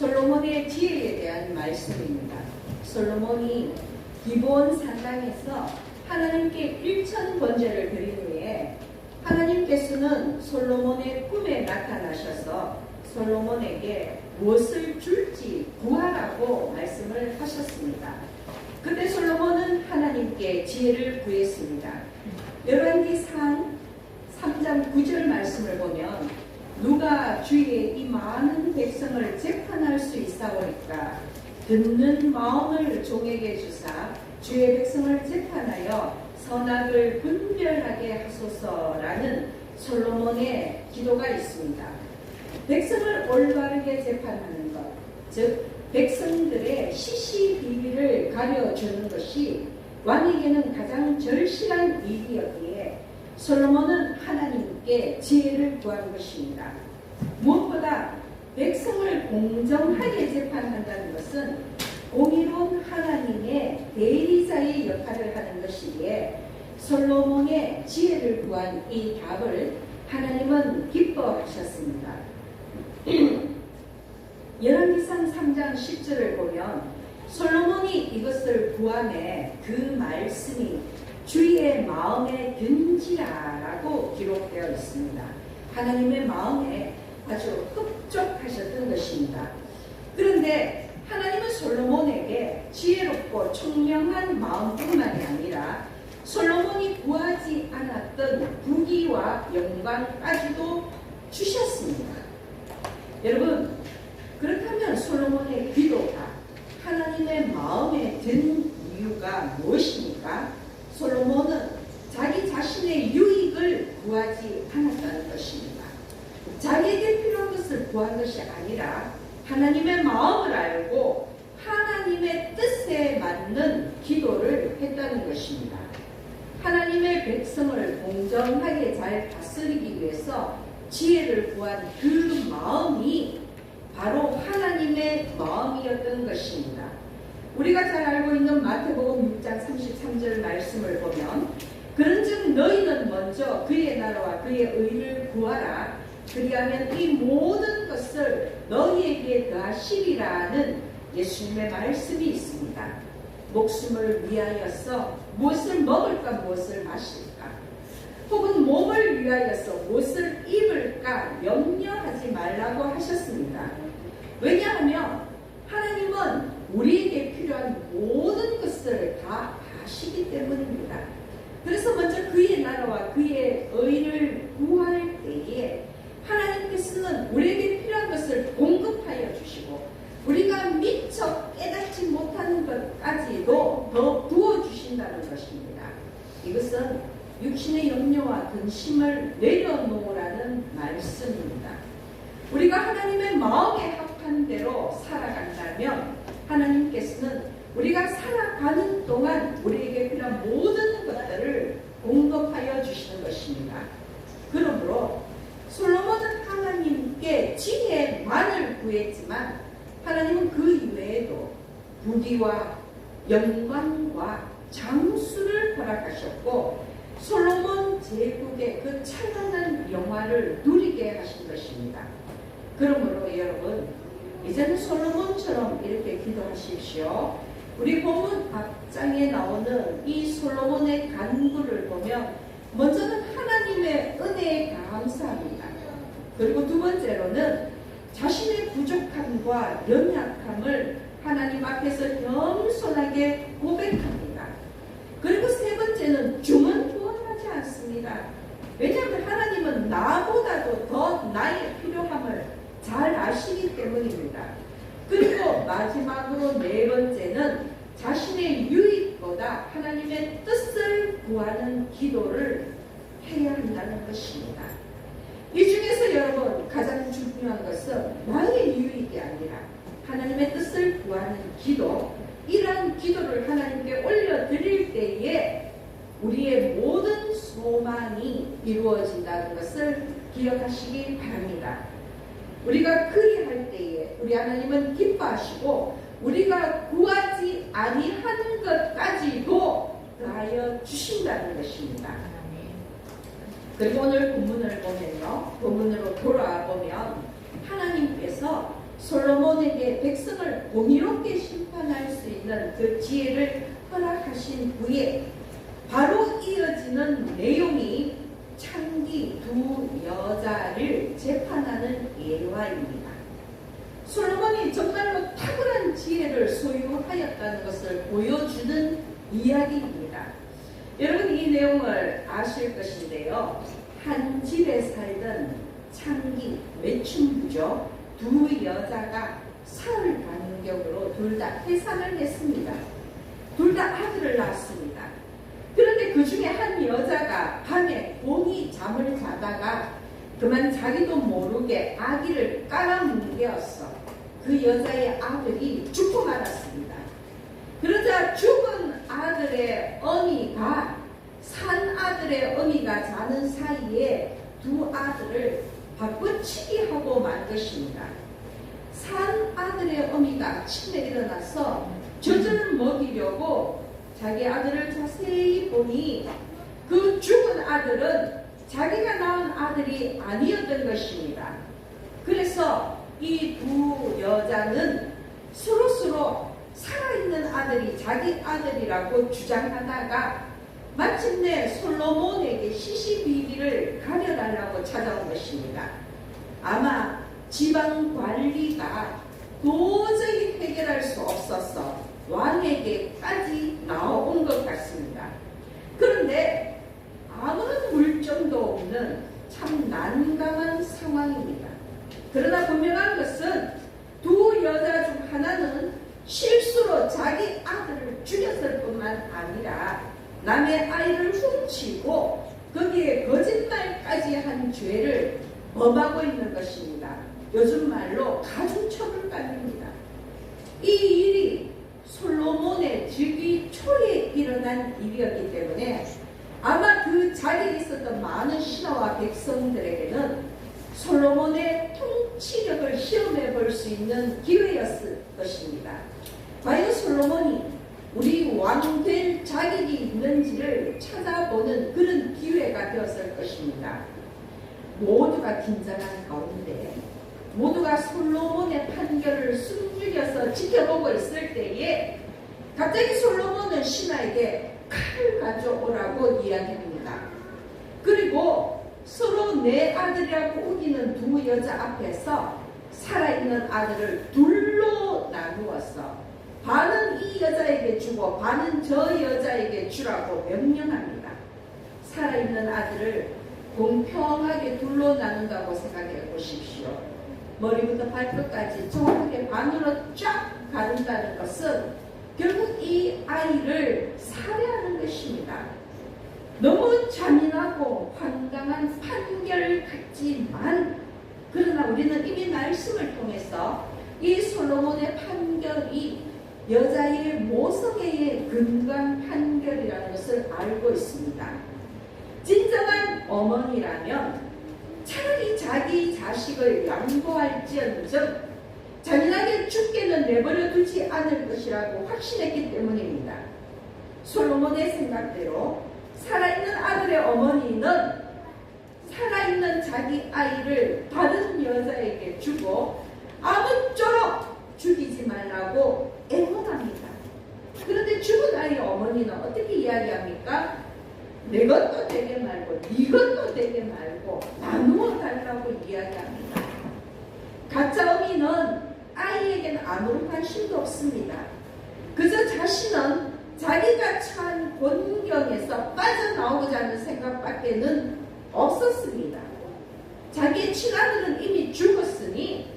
솔로몬의 지혜에 대한 말씀입니다. 솔로몬이 기브온 산당에서 하나님께 일천 번제를 드린 후에 하나님께서는 솔로몬의 꿈에 나타나셔서 솔로몬에게 무엇을 줄지 구하라고 말씀을 하셨습니다. 그때 솔로몬은 하나님께 지혜를 구했습니다. 열왕기상 3장 9절 말씀을 보면 누가 주의 이 많은 백성을 재판할 수 있사오리까 듣는 마음을 종에게 주사 주의 백성을 재판하여 선악을 분별하게 하소서라는 솔로몬의 기도가 있습니다. 백성을 올바르게 재판하는 것, 즉 백성들의 시시비비를 가려주는 것이 왕에게는 가장 절실한 일이었기에 솔로몬은 하나님께 지혜를 구한 것입니다. 무엇보다 백성을 공정하게 재판한다는 것은 공의로운 하나님의 대리자의 역할을 하는 것이기에 솔로몬의 지혜를 구한 이 답을 하나님은 기뻐하셨습니다. 열왕기상 3장 10절을 보면 솔로몬이 이것을 구함에 그 말씀이 주의 마음에 든지라라고 기록되어 있습니다. 하나님의 마음에 아주 흡족하셨던 것입니다. 그런데 하나님은 솔로몬에게 지혜롭고 총명한 마음뿐만이 아니라 솔로몬이 구하지 않았던 부귀와 영광까지도 주셨습니다. 여러분, 그렇다면 솔로몬의 기도가 하나님의 마음에 든 이유가 무엇입니까? 솔로몬은 자기 자신의 유익을 구하지 않았다는 것입니다. 자기에게 필요한 것을 구한 것이 아니라 하나님의 마음을 알고 하나님의 뜻에 맞는 기도를 했다는 것입니다. 하나님의 백성을 공정하게 잘 다스리기 위해서 지혜를 구한 그 마음이 바로 하나님의 마음이었던 것입니다. 우리가 잘 알고 있는 마태복음 6장 33절 말씀을 보면 그런즉 너희는 먼저 그의 나라와 그의 의를 구하라. 그리하면 이 모든 것을 너희에게 더하시리라는 예수님의 말씀이 있습니다. 목숨을 위하여서 무엇을 먹을까 무엇을 마실까 혹은 몸을 위하여서 무엇을 입을까 염려하지 말라고 하셨습니다. 왜냐하면 하나님은 우리에게 필요한 모든 것을 다 아시기 때문입니다. 그래서 먼저 그의 나라와 그의 의를 구할 때에 하나님께서는 우리에게 필요한 것을 공급하여 주시고 우리가 미처 깨닫지 못하는 것까지도 더 부어주신다는 것입니다. 이것은 육신의 염려와 근심을 내려놓으라는 말씀입니다. 우리가 하나님의 마음에 합한 대로 살아간다면 하나님께서는 우리가 살아가는 동안 우리에게 필요한 모든 것들을 공급하여 주시는 것입니다. 그러므로 솔로몬은 하나님께 지혜만을 구했지만 하나님은 그 이외에도 부귀와 영광과 장수를 허락하셨고 솔로몬 제국의 그 찬란한 영화를 누리게 하신 것입니다. 그러므로 여러분 이제는 솔로몬처럼 이렇게 기도하십시오. 우리 본문 앞장에 나오는 이 솔로몬의 간구를 보면 먼저는 하나님의 은혜에 감사합니다. 그리고 두 번째로는 자신의 부족함과 연약함을 하나님 앞에서 겸손하게 고백합니다. 그리고 세 번째는 주문 구원하지 않습니다. 왜냐하면 하나님은 나보다도 더 나의 필요함을 잘 아시기 때문입니다. 그리고 마지막으로 네 번째는 자신의 유익보다 하나님의 뜻을 구하는 기도를 해야 한다는 것입니다. 이 중에서 여러분 가장 중요한 것은 나의 유익이 아니라 하나님의 뜻을 구하는 기도, 이러한 기도를 하나님께 올려드릴 때에 우리의 모든 소망이 이루어진다는 것을 기억하시기 바랍니다. 우리가 그리할 때에 우리 하나님은 기뻐하시고 우리가 구하지 아니하는 것까지도 더하여 주신다는 것입니다. 그리고 오늘 본문을 보면요, 본문으로 돌아보면 하나님께서 솔로몬 솔로몬에게 백성을 공의롭게 심판할 수 있는 그 지혜를 허락하신 후에 바로 이어지는 내용이 창기 두 여자를 재판하는 예화입니다. 솔로몬이 정말로 탁월한 지혜를 소유하였다는 것을 보여주는 이야기입니다. 여러분 이 내용을 아실 것인데요. 한 집에 살던 창기 매춘부죠. 두 여자가 사흘 간격으로 둘 다 해산을 했습니다. 둘 다 아들을 낳았습니다. 그런데 그 중에 한 여자가 밤에 곤히 잠을 자다가 그만 자기도 모르게 아기를 깔아뭉개었어. 그 여자의 아들이 죽고 말았습니다. 그러자 죽은 아들의 어미가 산 아들의 어미가 자는 사이에 두 아들을 바꿔치기 하고 만 것입니다. 산 아들의 어미가 아침에 일어나서 젖을 먹이려고 자기 아들을 자세히 보니 그 죽은 아들은 자기가 낳은 아들이 아니었던 것입니다. 그래서 이 두 여자는 서로서로 살아있는 아들이 자기 아들이라고 주장하다가 마침내 솔로몬에게 시시비비를 가려달라고 찾아온 것입니다. 아마 지방 관리가 도저히 해결할 수 없어서 왕에게까지 나온 것 같습니다. 그런데 아무런 물정도 없는 참 난감한 상황입니다. 그러나 분명한 것은 두 여자 중 하나는 실수로 자기 아들을 죽였을 뿐만 아니라 남의 아이를 훔치고 거기에 거짓말까지 한 죄를 범하고 있는 것입니다. 요즘 말로 가중처벌감입니다. 이 일이 솔로몬의 즉위 초에 일어난 일이었기 때문에 아마 그 자리에 있었던 많은 신하와 백성들에게는 솔로몬의 통치력을 시험해 볼 수 있는 기회였을 것입니다. 과연 솔로몬이 우리 왕 될 자격이 있는지를 찾아보는 그런 기회가 되었을 것입니다. 모두가 긴장한 가운데 모두가 솔로몬의 판결을 숨죽여서 지켜보고 있을 때에 갑자기 솔로몬은 신하에게 칼을 가져오라고 이야기합니다. 그리고 서로 내 아들이라고 우기는 두 여자 앞에서 살아있는 아들을 둘로 나누어서 반은 이 여자에게 주고 반은 저 여자에게 주라고 명령합니다. 살아있는 아들을 공평하게 둘로 나눈다고 생각해 보십시오. 머리부터 발끝까지 정확하게 반으로 쫙 가른다는 것은 결국 이 아이를 살해하는 것입니다. 너무 잔인하고 황당한 판결 같지만 그러나 우리는 이미 말씀을 통해서 이 솔로몬의 판결이 여자의 모성애의 근간 판결이라는 것을 알고 있습니다. 진정한 어머니라면 차라리 자기 자식을 양보할지언정 잔인하게 죽게는 내버려 두지 않을 것이라고 확신했기 때문입니다. 솔로몬의 생각대로 살아있는 아들의 어머니는 살아있는 자기 아이를 다른 여자에게 주고 아무쪼록 죽이지 말라고 애원합니다. 그런데 죽은 아이의 어머니는 어떻게 이야기합니까? 내 것도 되게 말고 네 것도 되게 말고 나누어 달라고 이야기합니다. 가짜 어미는 아이에게는 아무런 관심도 없습니다. 그저 자신은 자기가 처한 곤경에서 빠져나오고자 하는 생각밖에는 없었습니다. 자기의 친아들은 이미 죽었으니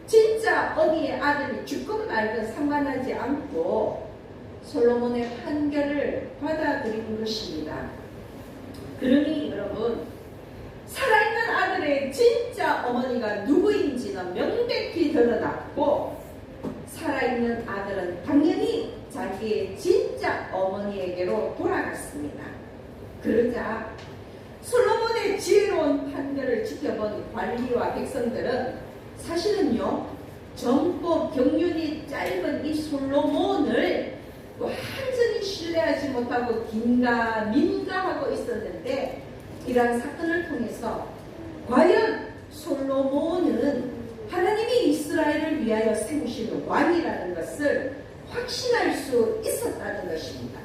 진짜 어미의 아들이 죽건 말건 상관하지 않고 솔로몬의 판결을 받아들인 것입니다. 그러니 여러분, 살아있는 아들의 진짜 어머니가 누구인지는 명백히 드러났고 살아있는 아들은 당연히 자기의 진짜 어머니에게로 돌아갔습니다. 그러자 솔로몬의 지혜로운 판결을 지켜본 관리와 백성들은 사실은요, 젊고 경륜이 짧은 이 솔로몬을 완전히 신뢰하지 못하고 긴가민가하고 있었는데 이러한 사건을 통해서 과연 솔로몬은 하나님이 이스라엘을 위하여 세우신 것을 확신할 수 있었다는 것입니다.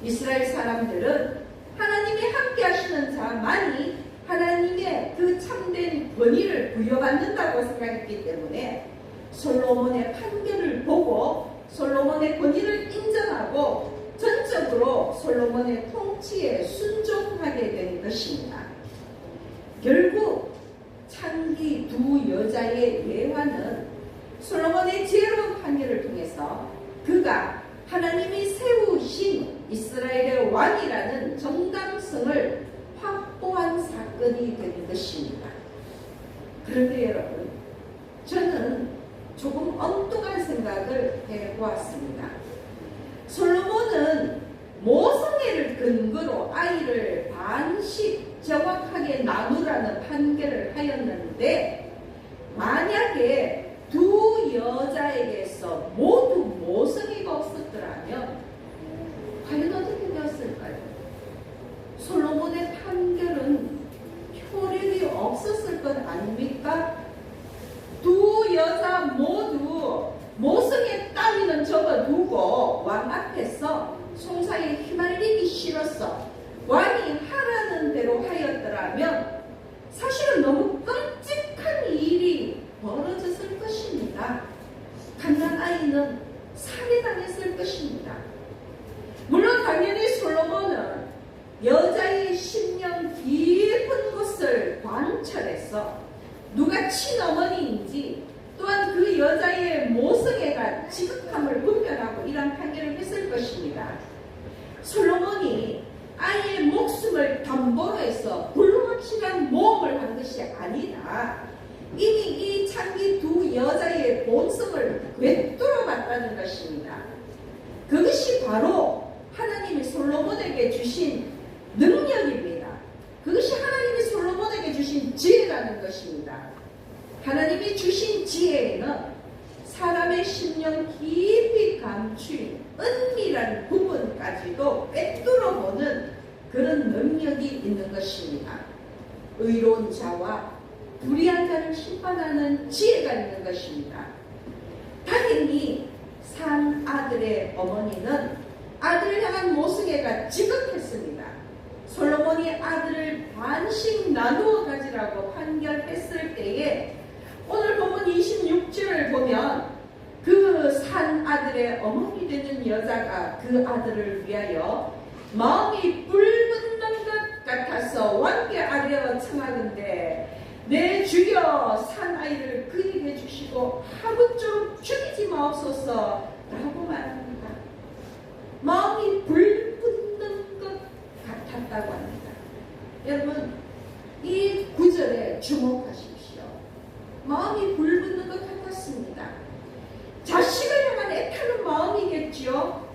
이스라엘 사람들은 하나님이 함께 하시는 자만이 하나님의 그 참된 권위를 부여받는다고 생각했기 때문에 솔로몬의 판결을 보고 솔로몬의 권위를 인정하고 전적으로 솔로몬의 통치에 순종하게 된 것입니다. 결국 창기 두 여자의 예화는 솔로몬의 지혜로운 판결을 통해서 그가 하나님이 세우신 이스라엘의 왕이라는 정당성을 확보한 사건이 된 것입니다. 그런데 여러분, 저는 조금 엉뚱한 생각을 해보았습니다. 솔로몬은 모성애를 근거로 아이를 반씩 정확하게 나누라는 판결을 하였는데, 만약에 두 여자에게서 모두 모성애가 없었더라면 과연 어떻게 되었을까요? 솔로몬의 판결은 효력이 없었을 것 아닙니까? 두 여자 모두 모성애 따위는 접어두고 왕 앞에서 송사에 휘말리기 싫어서 왕이 하라는 대로 하였더라면 사실은 너무 끔찍한 일이 벌어졌을 것입니다. 갓난아이는 살해당했을 것입니다. 물론 당연히 솔로몬은 여자의 심령 깊은 곳을 관찰해서 누가 친어머니인지 또한 그 여자의 모성애가 지극함을 분별하고 이런 판결을 했을 것입니다. 솔로몬이 아이의 목숨을 담보로 해서 불확실한 모험을 한 것이 아니라 이미 이 창기 두 여자의 본성을 꿰뚫어 봤다는 것입니다. 그것이 바로 하나님이 솔로몬에게 주신 능력입니다. 그것이 하나님이 솔로몬에게 주신 지혜라는 것입니다. 하나님이 주신 지혜에는 사람의 심령 깊이 감추인 은밀한 부분까지도 꿰뚫어 보는 그런 능력이 있는 것입니다. 의로운 자와 불의한 자를 심판하는 지혜가 있는 것입니다. 다행히 산 아들의 어머니는 아들을 향한 모성애가 지극했습니다. 솔로몬이 아들을 반씩 나누어 가지라고 판결했을 때에 오늘 본문 26절을 보면 그 산 아들의 어머니 되는 여자가 그 아들을 위하여 마음이 불붙는 것 같아서 왕께 아뢰어 청하건대 내 주여 산 아이를 그에게 주시고 하루쪼록 죽이지 마옵소서 라고 말합니다. 마음이 불붙는 것 같았다고 합니다. 여러분, 이 구절에 주목하십시오. 마음이 불붙는 것 같았습니다. 자식을 향한 애타는 마음이겠지요.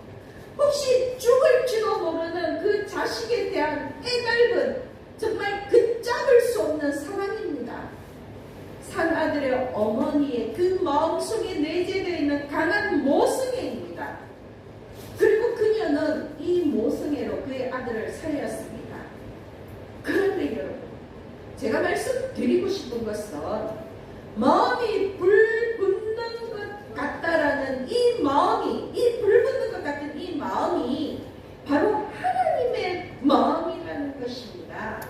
혹시 죽을지도 모르는 그 자식에 대한 애달은 정말 걷잡을 수 없는 사랑입니다. 산 아들의 어머니의 그 마음속에 내재되어 있는 강한 모성애입니다. 그리고 그녀는 이 모성애로 그의 아들을 살렸습니다. 그런데 여러분, 제가 말씀드리고 싶은 것은 마음이 불붙는 것 같다라는 이 마음이, 이 불붙는 것 같은 이 마음이 바로 하나님의 마음이라는 것입니다.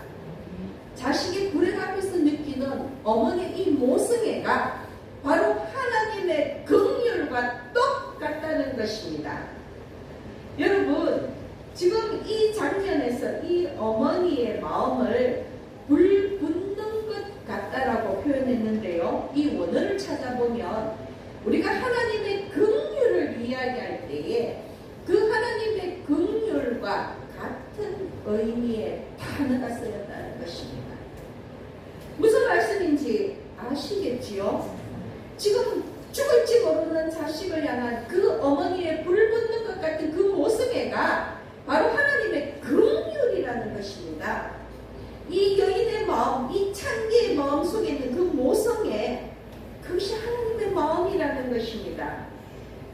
자식의 불행 앞에서 느끼는 어머니의 이 모성애가 바로 하나님의 긍휼과 똑같다는 것입니다. 여러분, 지금 이 장면에서 이 어머니의 마음을 불붙는 것 같다라고 표현했는데요. 이 원어를 찾아보면 우리가 하나님의 긍휼을 이야기할 때에 그 하나님의 긍휼과 같은 의미의 단어가 쓰였다는 것입니다. 무슨 말씀인지 아시겠지요? 지금 죽을지 모르는 자식을 향한 그 어머니의 불붙는 것 같은 그 모성애가 바로 하나님의 긍휼이라는 것입니다. 이 여인의 마음, 이 창기의 마음 속에 있는 그 모성애, 그것이 하나님의 마음이라는 것입니다.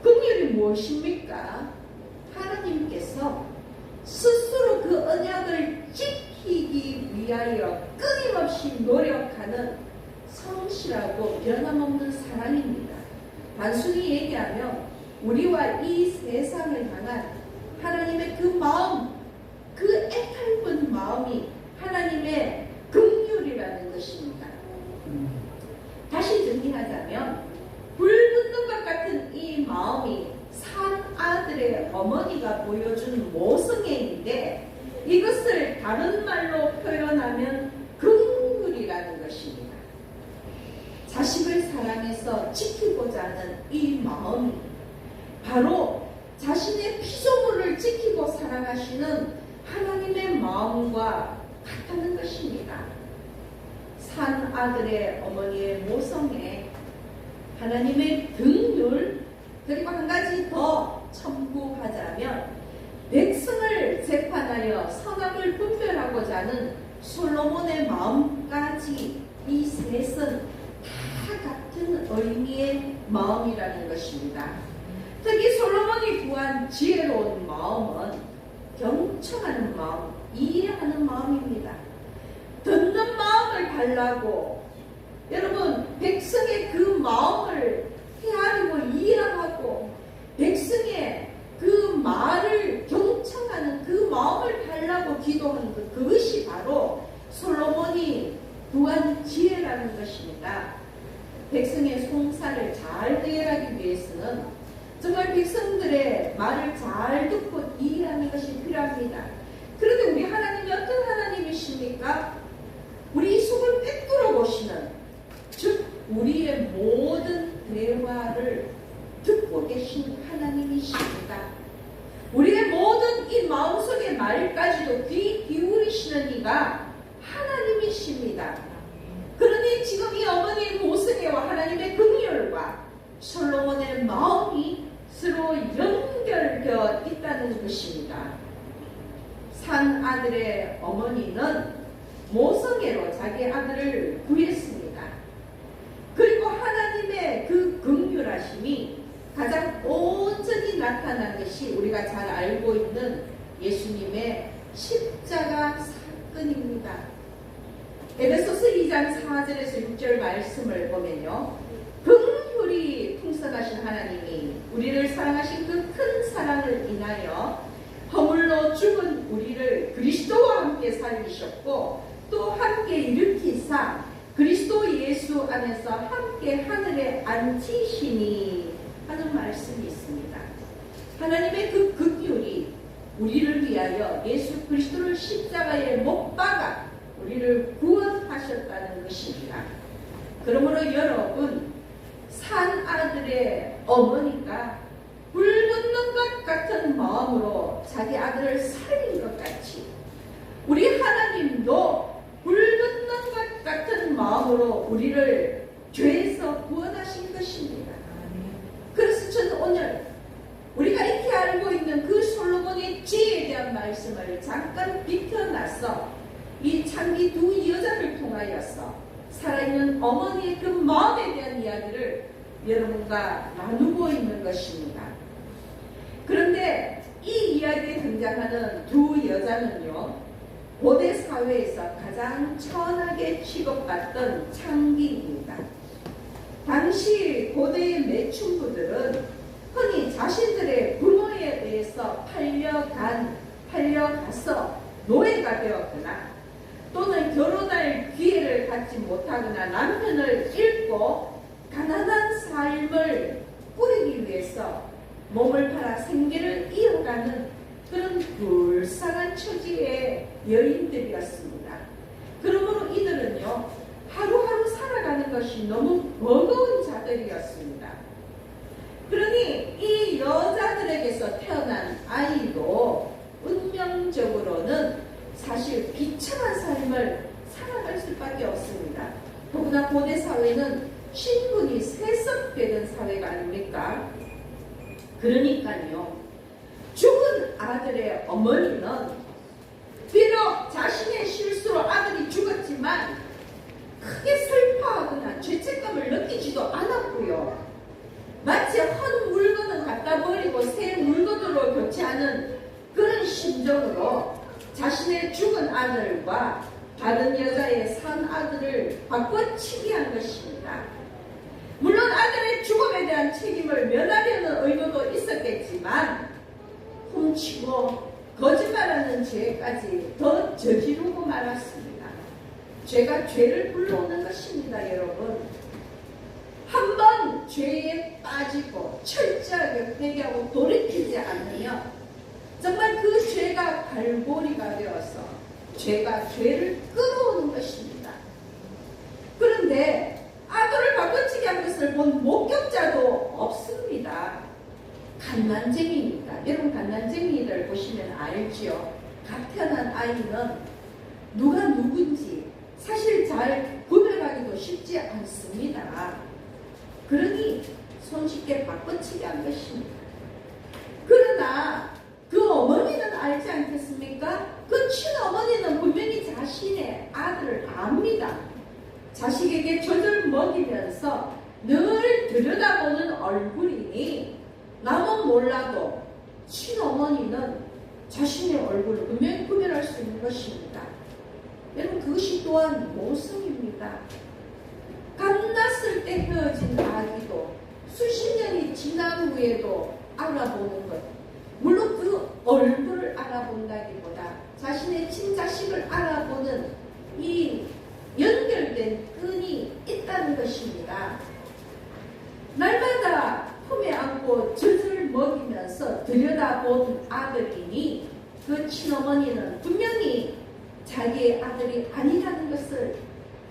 긍휼이 무엇입니까? 하나님께서 스스로 그 언약을 지키기 위하여 끊임없이 노력하는 성실하고 변함없는 사랑입니다. 단순히 얘기하면 우리와 이 세상을 향한 하나님의 그 마음, 그 애탈픈 마음이 하나님의 긍휼이라는 것입니다. 다시 정리하자면 불붙는 것 같은 이 마음이 산 아들의 어머니가 보여준 모성애인데, 이것을 다른 말로 표현하면 긍휼이라는 것입니다. 자식을 사랑해서 지키고자 하는 이 마음이 바로 자신의 피조물을 지키고 사랑하시는 하나님의 마음과 같다는 것입니다. 산 아들의 어머니의 모성애, 하나님의 긍휼, 그리고 한 가지 더 첨부하자면 백성을 재판하여 선악을 분별하고자 하는 솔로몬의 마음까지, 이 셋은 다 같은 의미의 마음이라는 것입니다. 특히 솔로몬이 구한 지혜로운 마음은 경청하는 마음, 이해하는 마음입니다. 듣는 마음을 달라고, 여러분, 백성의 그 마음을 헤아리고 이해하고 백성의 그 말을 경청하는 그 마음을 달라고 기도하는 것, 그것이 바로 솔로몬이 구한 지혜라는 것입니다. 백성의 송사를 잘 대하기 위해서는 정말 백성들의 말을 잘 듣고 이해하는 것이 필요합니다. 그런데 우리 하나님이 어떤 하나님이십니까? 우리 속을 꿰뚫어 보시는, 즉 우리의 모든 대화를 듣고 계신 하나님이십니다. 우리의 모든 이 마음속의 말까지도 귀 기울이시는 이가 하나님이십니다. 그러니 지금 이 어머니의 모성애와 하나님의 긍휼과 솔로몬의 마음이 서로 연결되어 있다는 것입니다. 산 아들의 어머니는 모성애로 자기 아들을 구했습니다. 그리고 하나님의 그 긍휼하심이 가장 온전히 나타난 것이 우리가 잘 알고 있는 예수님의 십자가 사건입니다. 에베소서 2장 4절에서 6절 말씀을 보면요, 긍휼이 풍성하신 하나님이 우리를 사랑하신 그 큰 사랑을 인하여 허물로 죽은 우리를 그리스도와 함께 살리셨고, 또 함께 일으키사 그리스도 예수 안에서 함께 하늘에 앉히시니 하는 말씀이 있습니다. 하나님의 그 긍휼이 우리를 위하여 예수 그리스도를 십자가에 못 박아 우리를 구원하셨다는 것입니다. 그러므로 여러분, 산 아들의 어머니가 불붙는 것 같은 마음으로 자기 아들을 살린 것 같이 우리 하나님도 불붙는 것 같은 마음으로 우리를 죄에서 구원하신 것입니다. 그래서 저는 오늘 우리가 익히 알고 있는 그 솔로몬의 지혜에 대한 말씀을 잠깐 비켜나서 이 창기 두 여자를 통하여서 살아있는 어머니의 그 마음에 대한 이야기를 여러분과 나누고 있는 것입니다. 그런데 이 이야기에 등장하는 두 여자는요, 고대 사회에서 가장 천하게 취급받던 창기입니다. 당시 고대의 매춘부들은 흔히 자신들의 부모에 의해서 팔려가서 노예가 되었거나, 또는 결혼할 기회를 갖지 못하거나 남편을 잃고 가난한 삶을 꾸리기 위해서 몸을 팔아 생계를 이어가는 그런 불쌍한 처지의 여인들이었습니다. 그러므로 이들은요, 하루하루 살아가는 것이 너무 버거운 자들이었습니다. 그러니 이 여자들에게서 태어난 아이도 운명적으로는 사실 비참한 삶을 살아갈 수밖에 없습니다. 더구나 고대 사회는 신분이 세습되는 사회가 아닙니까? 그러니까요, 죽은 아들의 어머니는 비록 자신의 실수로 아들이 죽었지만 크게 슬퍼하거나 죄책감을 느끼지도 않았고요, 마치 헌 물건을 갖다 버리고 새 물건으로 교체하는 그런 심정으로 자신의 죽은 아들과 다른 여자의 산 아들을 바꿔치기 한 것입니다. 물론 아들의 죽음에 대한 책임을 면하려는 의도도 있었겠지만 훔치고 거짓말하는 죄까지 더 저지르고 말았습니다. 죄가 죄를 불러오는 것입니다, 여러분. 한번 죄에 빠지고 철저하게 회개하고 돌이키지 않으면 정말 그 죄가 갈고리가 되어서 죄가 죄를 끌어오는 것입니다. 그런데 아들을 바꿔치기 한 것을 본 목격자도 없습니다. 갓난쟁이입니다. 여러분 갓난쟁이들 보시면 알지요. 갓 태어난 아이는 누가 누군지 사실 잘 구별하기도 쉽지 않습니다. 그러니 손쉽게 바꿔치기 한 것입니다. 그러나 그 어머니는 알지 않겠습니까? 그 친어머니는 분명히 자신의 아들을 압니다. 자식에게 젖을 먹이면서 늘 들여다보는 얼굴이니 남은 몰라도 친어머니는 자신의 얼굴을 분명히 구별할 수 있는 것입니다. 여러분 그것이 또한 모성입니다. 갓났을 때 헤어진 아기도 수십 년이 지난 후에도 알아보는 것. 물론 그 얼굴을 알아본다기보다 자신의 친자식을 알아보는 이 연결된 끈이 있다는 것입니다. 날마다 품에 안고 젖을 먹이면서 들여다본 아들이니 그 친어머니는 분명히 자기의 아들이 아니라는 것을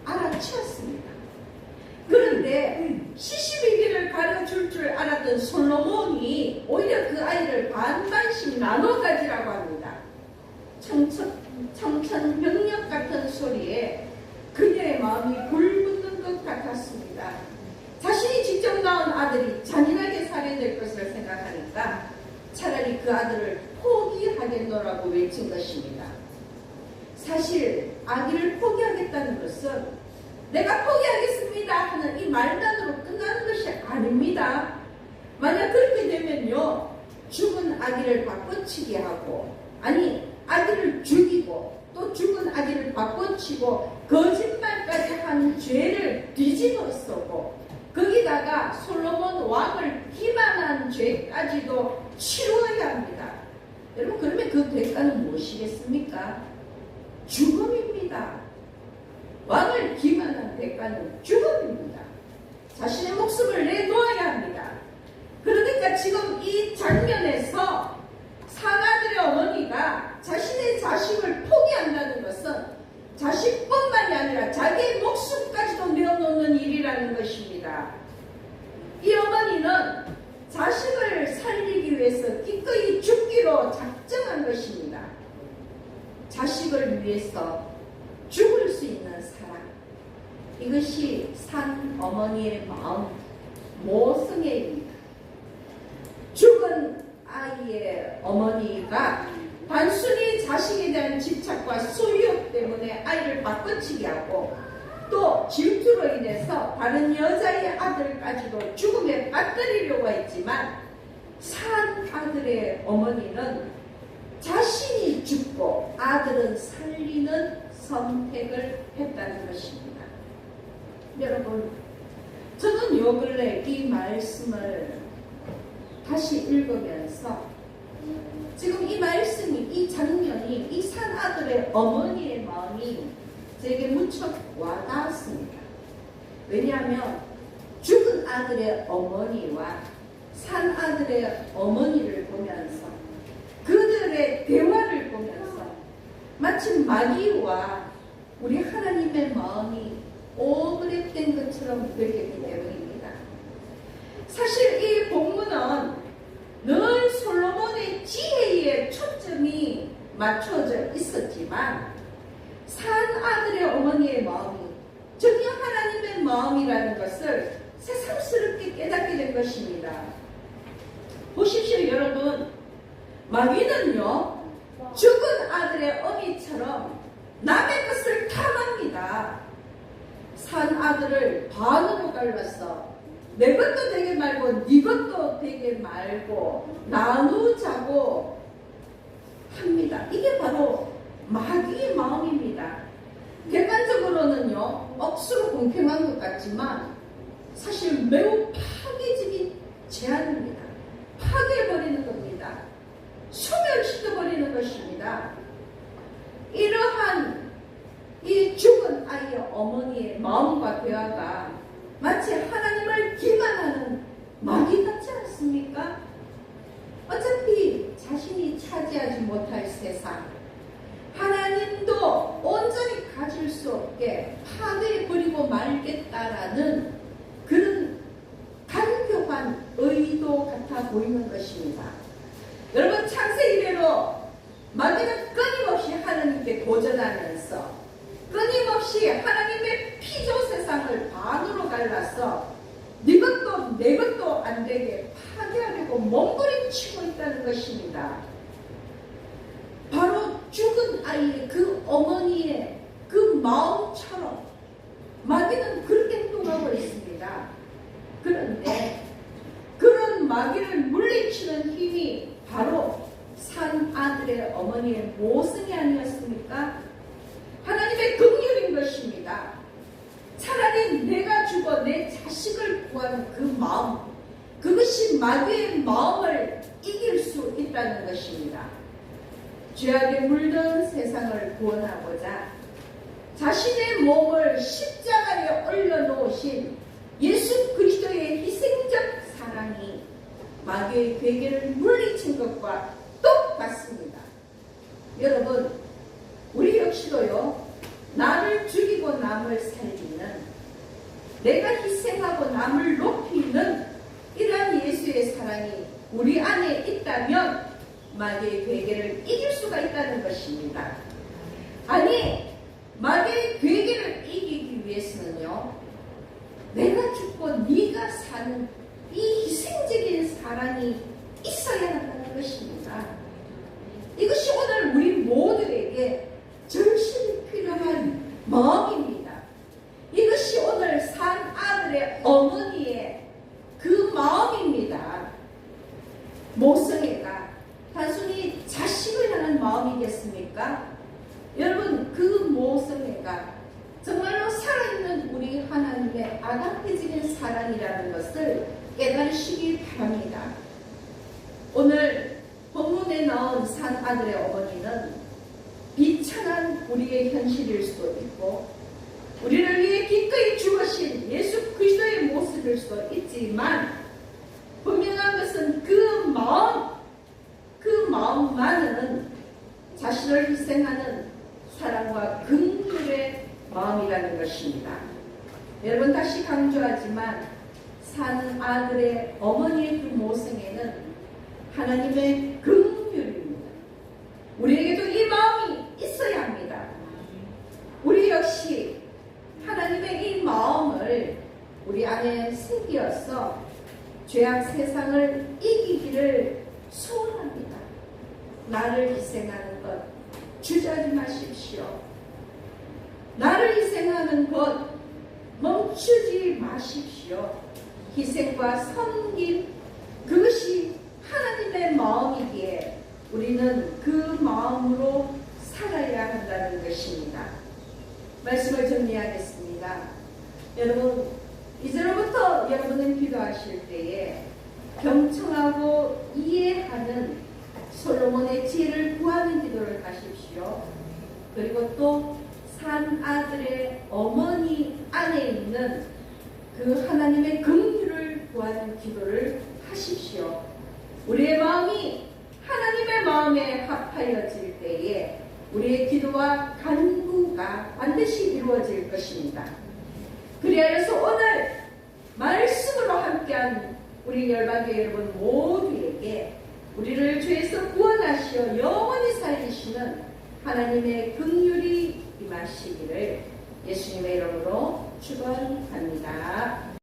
알아채었습니다. 그런데 시시비비를 가르칠 줄 알았던 솔로몬이 오히려 그 아이를 반반씩 나눠 가지라고 합니다. 청천벽력 같은 소리에 그녀의 마음이 불붙는 것 같았습니다. 자신이 직접 낳은 아들이 잔인하게 살해될 것을 생각하니까 차라리 그 아들을 포기하겠노라고 외친 것입니다. 사실 아기를 포기하겠다는 것은 내가 포기하겠습니다 하는 이 말만으로 끝나는 것이 아닙니다. 만약 그렇게 되면요, 죽은 아기를 바꿔치기 하고, 아니 아기를 죽이고 또 죽은 아기를 바꿔치고 거짓말까지 한 죄를 뒤집어 쓰고 거기다가 솔로몬 왕을 기만한 죄까지도 치루어야 합니다. 여러분 그러면 그 대가는 무엇이겠습니까? 죽음입니다. 왕을 기만한 대가는 죽음입니다. 자신의 목숨을 내놓아야 합니다. 그러니까 지금 이 장면에서 사나들의 어머니가 자신의 자식을 포기한다는 것은 자식뿐만이 아니라 자기의 목숨까지도 내어놓는 일이라는 것입니다. 이 어머니는 자식을 살리기 위해서 기꺼이 죽기로 작정한 것입니다. 자식을 위해서 죽을 수 있는 사랑, 이것이 산 어머니의 마음, 모성애입니다. 죽은 아이의 어머니가 단순히 자식에 대한 집착과 소유욕 때문에 아이를 바꿔치기 하고 또 질투로 인해서 다른 여자의 아들까지도 죽음에 빠뜨리려고 했지만 산 아들의 어머니는 자신이 죽고 아들은 살리는 선택을 했다는 것입니다. 여러분, 저는 요 근래 이 말씀을 다시 읽으면서 지금 이 말씀이, 이 장면이, 이 산 아들의 어머니의 마음이 제게 무척 와닿았습니다. 왜냐하면 죽은 아들의 어머니와 산 아들의 어머니를 보면서 그들의 대화를 보면서 마치 마귀와 우리 하나님의 마음이 오그랩된 것처럼 느꼈기 때문입니다. 사실 이 본문은 늘 솔로몬의 지혜에 초점이 맞춰져 있었지만 산 아들의 어머니의 마음이 전혀 하나님의 마음이라는 것을 새삼스럽게 깨닫게 된 것입니다. 보십시오 여러분, 마귀는요 죽은 아들의 어미처럼 남의 것을 탐합니다. 산 아들을 반으로 갈라서 내 것도 되게 말고 네 것도 되게 말고 나누자고 합니다. 이게 바로 마귀의 마음입니다. 객관적으로는요 억수로 공평한 것 같지만 사실 매우 파괴적인 제안입니다. 파괴해버리는 겁니다. 소멸시켜버리는 것입니다. 이러한 이 죽은 아이의 어머니의 마음과 대화가 마치 하나님을 기만하는 마귀 같지 않습니까? 어차피 자신이 차지하지 못할 세상, 하나님도 온전히 가질 수 없게 파괴해버리고 말겠다라는 그런 간교한 의도 같아 보이는 것입니다. 여러분, 창세기대로 마귀는 끊임없이 하나님께 도전하면서 끊임없이 하나님의 피조 세상을 반으로 갈라서 네 것도 내 것도 안 되게 파괴하려고 몸부림치고 있다는 것입니다. 바로 죽은 아이의 그 어머니의 그 마음처럼 마귀는 그렇게 행동하고 있습니다. 그런데 그런 마귀를 물리치는 힘이 바로 산 아들의 어머니의 모성이 아니었습니까? 하나님의 긍휼인 것입니다. 차라리 내가 죽어 내 자식을 구하는 그 마음, 그것이 마귀의 마음을 이길 수 있다는 것입니다. 죄악에 물든 세상을 구원하고자 자신의 몸을 십자가에 올려놓으신 예수 그리스도의 희생적 사랑이 마귀의 괴계를 물리친 것과 똑같습니다. 여러분, 우리 역시도요, 나를 죽이고 남을 살리는, 내가 희생하고 남을 높이는 이러한 예수의 사랑이 우리 안에 있다면 마귀의 괴계를 이길 수가 있다는 것입니다. 아니, 마귀의 괴계를 이기기 위해서는요, 내가 죽고 네가 사는 이 희생적인 사랑이 있어야 한다는 것입니다. 이것이 오늘 우리 모두에게 절실히 필요한 마음입니다. 이것이 오늘 산 아들의 어머니의 그 마음입니다. 모성애가 단순히 자식을 향한 마음이겠습니까? 여러분, 그 모성애가 정말로 살아있는 우리 하나님의 아가페적인 사랑이라는 것을 깨달으시기 바랍니다. 오늘 본문에 나온 산 아들의 어머니는 비천한 우리의 현실일 수도 있고 우리를 위해 기꺼이 죽으신 예수 그리스도의 모습일 수도 있지만 분명한 것은 그 마음만은 자신을 희생하는 사랑과 긍휼의 마음이라는 것입니다. 여러분, 다시 강조하지만 산 아들의 어머니의 그 모성에는 하나님의 긍휼입니다. 우리에게도 이 마음이 있어야 합니다. 우리 역시 하나님의 이 마음을 우리 안에 새기어서 죄악 세상을 이기기를 소원합니다. 나를 희생하는 것 주저하지 마십시오. 나를 희생하는 것 멈추지 마십시오. 희생과 섬김, 그것이 하나님의 마음이기에 우리는 그 마음으로 살아야 한다는 것입니다. 말씀을 정리하겠습니다. 여러분, 이제로부터 여러분은 기도하실 때에 경청하고 이해하는 솔로몬의 지혜를 구하는 기도를 하십시오. 그리고 또 산 아들의 어머니 안에 있는 그 하나님의 긍휼을 구하는 기도를 하십시오. 우리의 마음이 하나님의 마음에 합하여질 때에 우리의 기도와 간구가 반드시 이루어질 것입니다. 그리하여서 오늘 말씀으로 함께한 우리 열방교회 여러분 모두에게 우리를 죄에서 구원하시어 영원히 살리시는 하나님의 긍휼이 임하시기를 예수님의 이름으로 축원합니다.